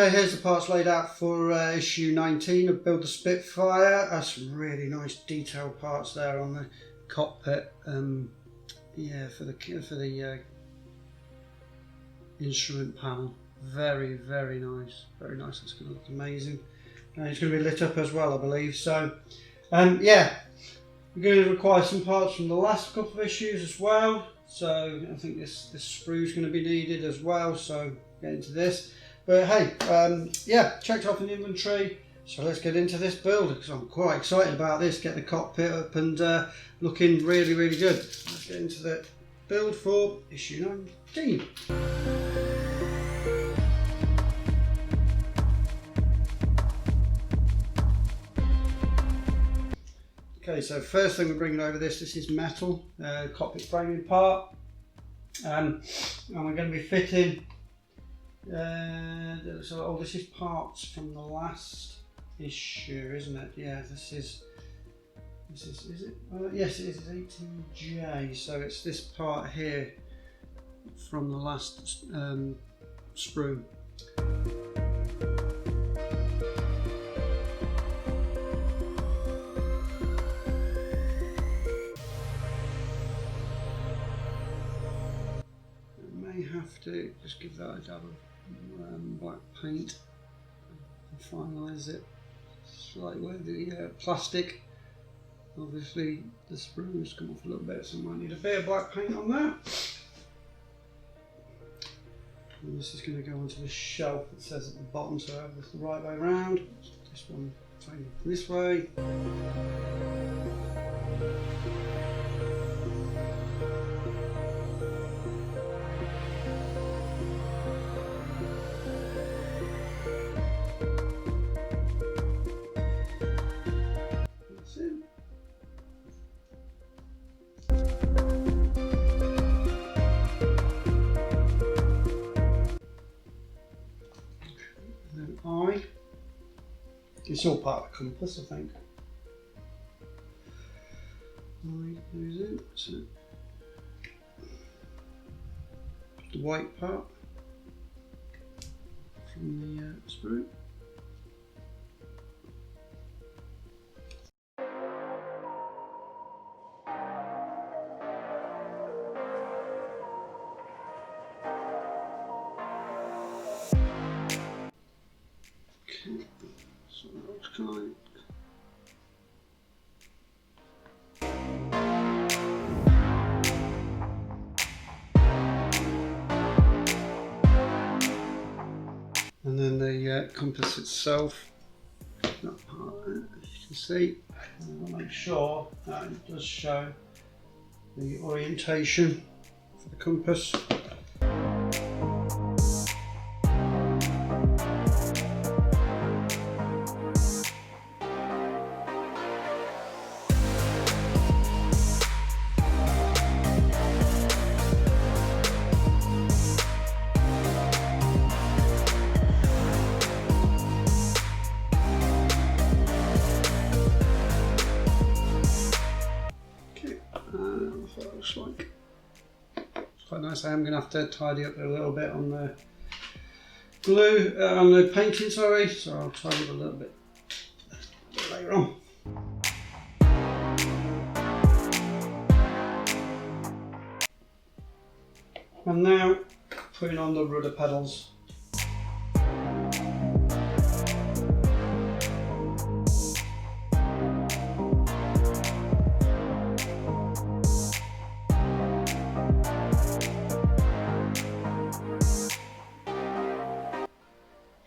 Okay, here's the parts laid out for issue 19 of Build the Spitfire. That's some really nice detailed parts there on the cockpit. Yeah, for the instrument panel. Very, very nice. Very nice. It's going to look amazing. And it's going to be lit up as well, I believe. So, yeah, we're going to require some parts from the last couple of issues as well. So I think this sprue is going to be needed as well. So get into this. But hey, yeah, checked off in the inventory. So let's get into this build because I'm quite excited about this. Get the cockpit up and looking really, really good. Let's get into the build for issue 19. Okay, so first thing we're bringing over this is metal, cockpit framing part, and we're going to be fitting, so this is parts from the last issue, isn't it? Yeah, this is it? Yes, it is 18J, so it's this part here from the last sprue. Have to just give that a dab of black paint and finalise it slightly with the plastic. Obviously the sprue has come off a little bit, so I might need a bit of black paint on there. And this is going to go onto the shelf that says at the bottom, so I have this the right way around. This one facing this way. It's all part of the compass, I think. So the white part from the sprue. Okay. So that looks kind of and then the compass itself, that part, as you can see, I'll make sure that it does show the orientation for the compass. Looks like it's quite nice. I am going to have to tidy up a little bit on the glue, on the painting, sorry, so I'll tidy up a little bit later on. And now putting on the rudder pedals.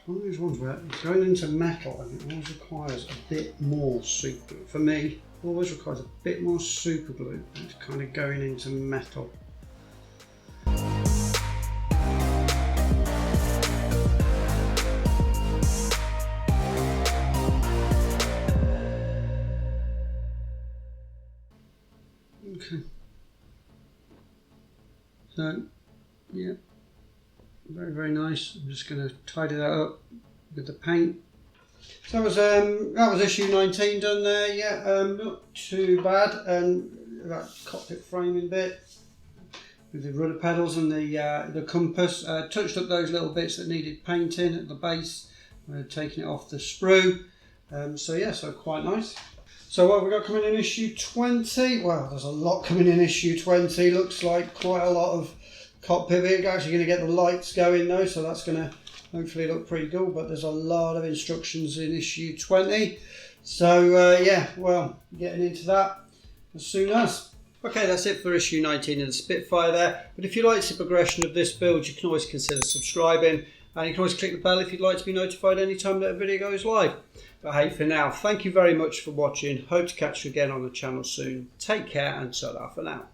One of these ones where it's going into metal and it always requires a bit more super glue. For me, it always requires a bit more super glue and it's kind of going into metal. Okay. So, yeah. Very, very nice. I'm just going to tidy that up with the paint. So that was issue 19 done there. Yeah, not too bad. And that cockpit framing bit. with the rudder pedals and the compass. Touched up those little bits that needed painting at the base, taking it off the sprue. So yeah, so quite nice. So what have we got coming in issue 20? Well, there's a lot coming in issue 20. Looks like quite a lot of cockpit. We're actually going to get the lights going though, so that's going to hopefully look pretty cool. But there's a lot of instructions in issue 20. So yeah, well, getting into that as soon as. Okay, that's it for issue 19 of the Spitfire there. But if you like the progression of this build, you can always consider subscribing. And you can always click the bell if you'd like to be notified anytime that a video goes live. But hey, for now, thank you very much for watching. Hope to catch you again on the channel soon. Take care and ta-ra for now.